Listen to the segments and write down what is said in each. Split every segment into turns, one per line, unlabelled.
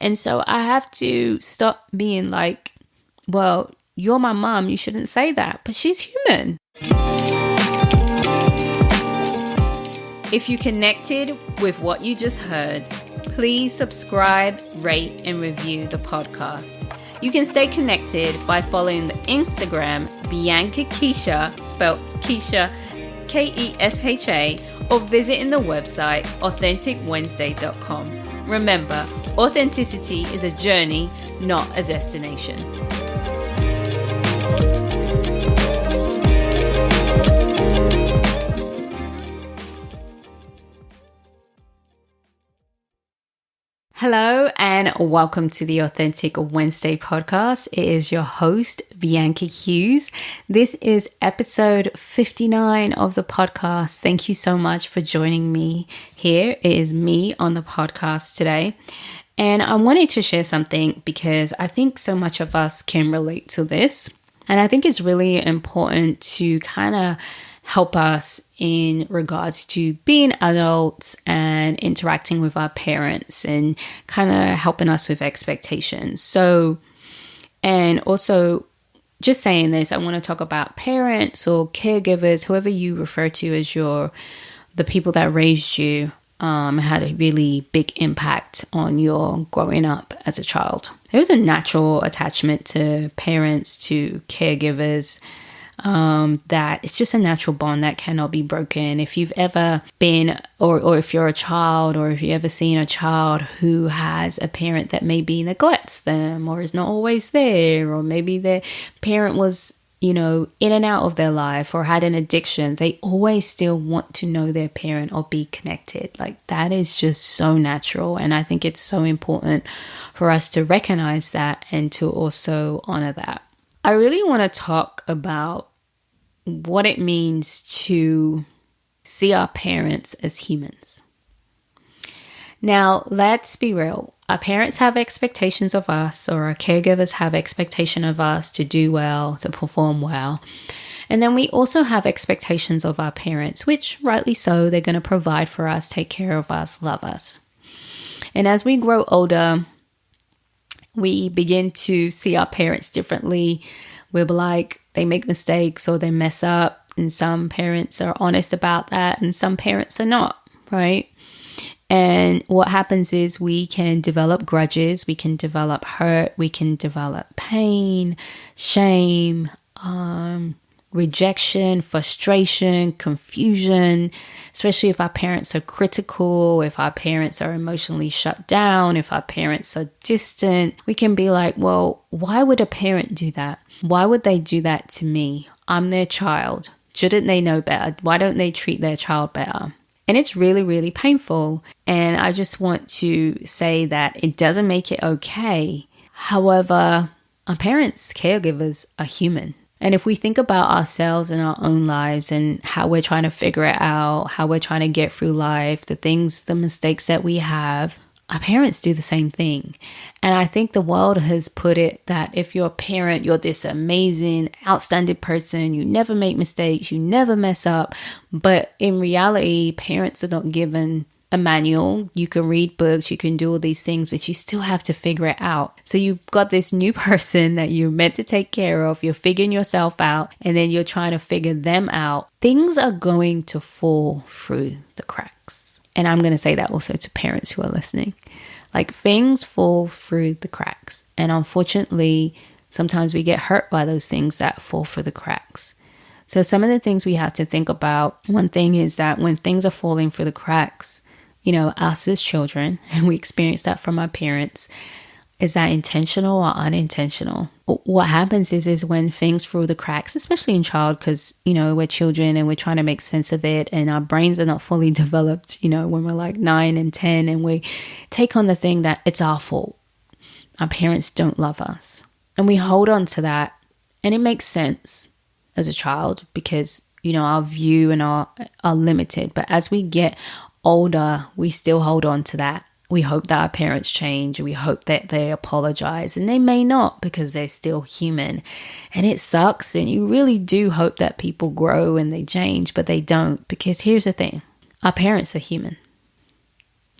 And so I have to stop being like, well, you're my mom, you shouldn't say that, but she's human. If you connected with what you just heard, please subscribe, rate, and review the podcast. You can stay connected by following the Instagram Bianca Keisha, spelled Keisha, Kesha, or visiting the website authenticwednesday.com. Remember, authenticity is a journey, not a destination. Hello and welcome to the Authentic Wednesday podcast. It is your host, Bianca Hughes. This is episode 59 of the podcast. Thank you so much for joining me here. It is me on the podcast today. And I wanted to share something because I think so much of us can relate to this. And I think it's really important to kind of help us in regards to being adults and interacting with our parents and kind of helping us with expectations. So, and also just saying this, I want to talk about parents or caregivers, whoever you refer to as the people that raised you, had a really big impact on your growing up as a child. There was a natural attachment to parents, to caregivers, that it's just a natural bond that cannot be broken. If you've ever been, or if you're a child, or if you've ever seen a child who has a parent that maybe neglects them or is not always there, or maybe their parent was, in and out of their life or had an addiction, they always still want to know their parent or be connected. Like, that is just so natural. And I think it's so important for us to recognize that and to also honor that. I really want to talk about what it means to see our parents as humans. Now, let's be real. Our parents have expectations of us, or our caregivers have expectation of us to do well, to perform well. And then we also have expectations of our parents, which rightly so, they're going to provide for us, take care of us, love us. And as we grow older, we begin to see our parents differently. We'll be like, they make mistakes or they mess up. And some parents are honest about that and some parents are not, right? And what happens is we can develop grudges, we can develop hurt, we can develop pain, shame, rejection, frustration, confusion, especially if our parents are critical, if our parents are emotionally shut down, if our parents are distant. We can be like, well, why would a parent do that? Why would they do that to me? I'm their child. Shouldn't they know better? Why don't they treat their child better? And it's really, really painful. And I just want to say that it doesn't make it okay. However, our parents, caregivers, are human. And if we think about ourselves in our own lives and how we're trying to figure it out, how we're trying to get through life, the mistakes that we have, our parents do the same thing. And I think the world has put it that if you're a parent, you're this amazing, outstanding person. You never make mistakes. You never mess up. But in reality, parents are not given a manual. You can read books, you can do all these things, but you still have to figure it out. So you've got this new person that you're meant to take care of. You're figuring yourself out, and then you're trying to figure them out. Things are going to fall through the cracks. And I'm going to say that also to parents who are listening. Like, things fall through the cracks. And unfortunately, sometimes we get hurt by those things that fall through the cracks. So some of the things we have to think about, one thing is that when things are falling through the cracks, us as children, and we experience that from our parents, is that intentional or unintentional? What happens is when things fall through the cracks, especially in child, because, we're children and we're trying to make sense of it and our brains are not fully developed, when we're like 9 and 10, and we take on the thing that it's our fault. Our parents don't love us. And we hold on to that. And it makes sense as a child because, our view and are limited. But as we get older, we still hold on to that. We hope that our parents change. We hope that they apologize, and they may not because they're still human, and it sucks. And you really do hope that people grow and they change, but they don't, because here's the thing. Our parents are human.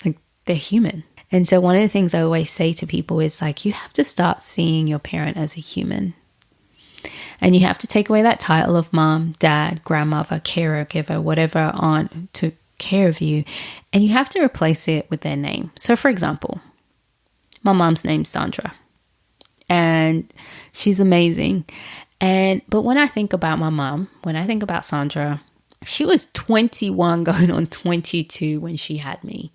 Like, they're human. And so one of the things I always say to people is like, you have to start seeing your parent as a human. And you have to take away that title of mom, dad, grandmother, caregiver, whatever aunt took care of you. And you have to replace it with their name. So for example, my mom's name's Sandra. And she's amazing. But when I think about my mom, when I think about Sandra, she was 21 going on 22 when she had me.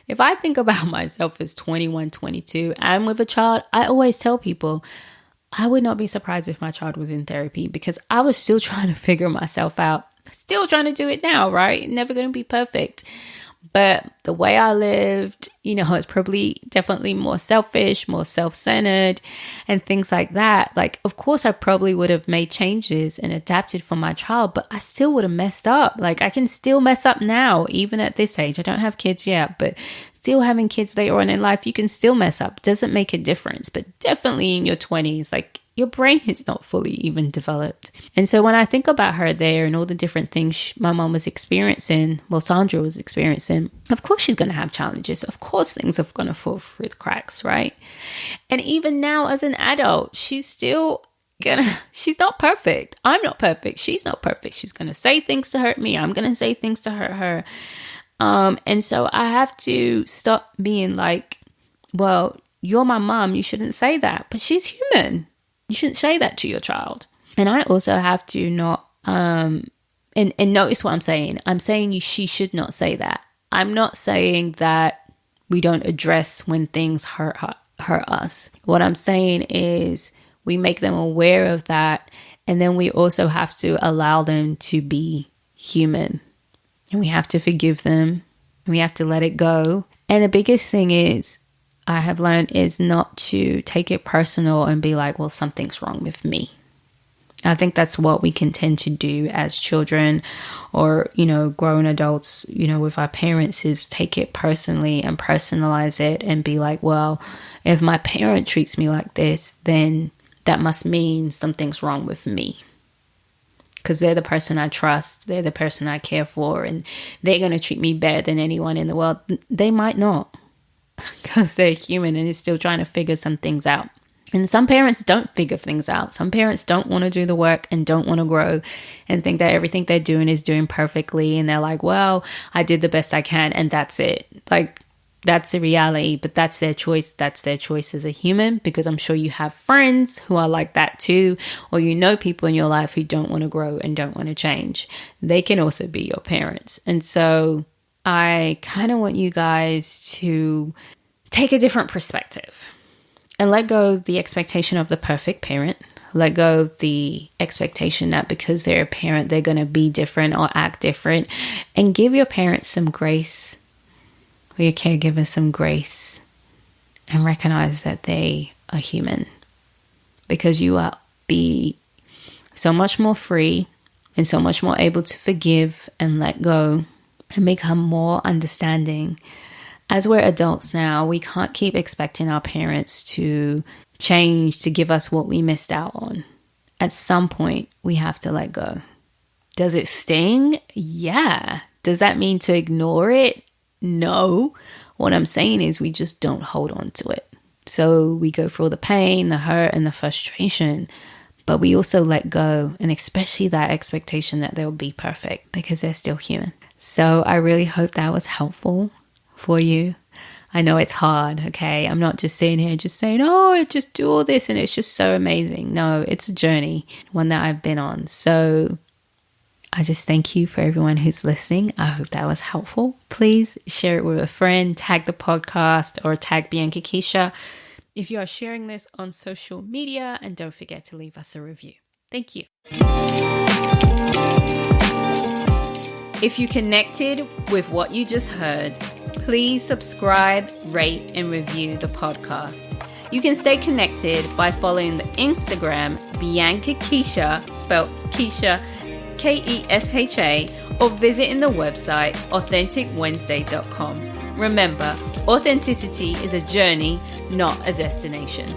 If I think about myself as 21, 22, and with a child, I always tell people, I would not be surprised if my child was in therapy because I was still trying to figure myself out. Still trying to do it now, right? Never going to be perfect. But the way I lived, it's probably definitely more selfish, more self-centered and things like that. Like, of course, I probably would have made changes and adapted for my child, but I still would have messed up. Like, I can still mess up now, even at this age. I don't have kids yet, but still having kids later on in life, you can still mess up. Doesn't make a difference, but definitely in your 20s, like, your brain is not fully even developed. And so when I think about her there and all the different things my mom was experiencing, Sandra was experiencing, of course she's going to have challenges. Of course things are going to fall through the cracks, right? And even now as an adult, she's not perfect. I'm not perfect. She's not perfect. She's going to say things to hurt me. I'm going to say things to hurt her. And so I have to stop being like, well, you're my mom. You shouldn't say that. But she's human. You shouldn't say that to your child. And I also have to not, and notice what I'm saying. I'm saying she should not say that. I'm not saying that we don't address when things hurt us. What I'm saying is we make them aware of that. And then we also have to allow them to be human. And we have to forgive them. We have to let it go. And the biggest thing is, I have learned is not to take it personal and be like, well, something's wrong with me. I think that's what we can tend to do as children or, grown adults, with our parents is take it personally and personalize it and be like, well, if my parent treats me like this, then that must mean something's wrong with me. Because they're the person I trust, they're the person I care for, and they're going to treat me better than anyone in the world. They might not. Because they're human and is still trying to figure some things out. And some parents don't figure things out. Some parents don't want to do the work and don't want to grow and think that everything they're doing is doing perfectly. And they're like, well, I did the best I can and that's it. Like, that's a reality, but that's their choice. That's their choice as a human, because I'm sure you have friends who are like that too, or people in your life who don't want to grow and don't want to change. They can also be your parents. And so I kind of want you guys to take a different perspective and let go of the expectation of the perfect parent. Let go of the expectation that because they're a parent, they're going to be different or act different, and give your parents some grace or your caregiver some grace and recognize that they are human, because you will be so much more free and so much more able to forgive and let go and become more understanding. As we're adults now, we can't keep expecting our parents to change to give us what we missed out on. At some point, we have to let go. Does it sting? Yeah. Does that mean to ignore it? No. What I'm saying is we just don't hold on to it. So we go through all the pain, the hurt, and the frustration, but we also let go, and especially that expectation that they'll be perfect because they're still human. So I really hope that was helpful for you. I know it's hard, okay? I'm not just sitting here just saying, oh, I just do all this and it's just so amazing. No, it's a journey, one that I've been on. So I just thank you for everyone who's listening. I hope that was helpful. Please share it with a friend, tag the podcast or tag Bianca Keisha if you are sharing this on social media, and don't forget to leave us a review. Thank you. If you connected with what you just heard, please subscribe, rate, and review the podcast. You can stay connected by following the Instagram Bianca Keisha, spelled Keisha, Kesha, or visiting the website authenticwednesday.com. Remember, authenticity is a journey, not a destination.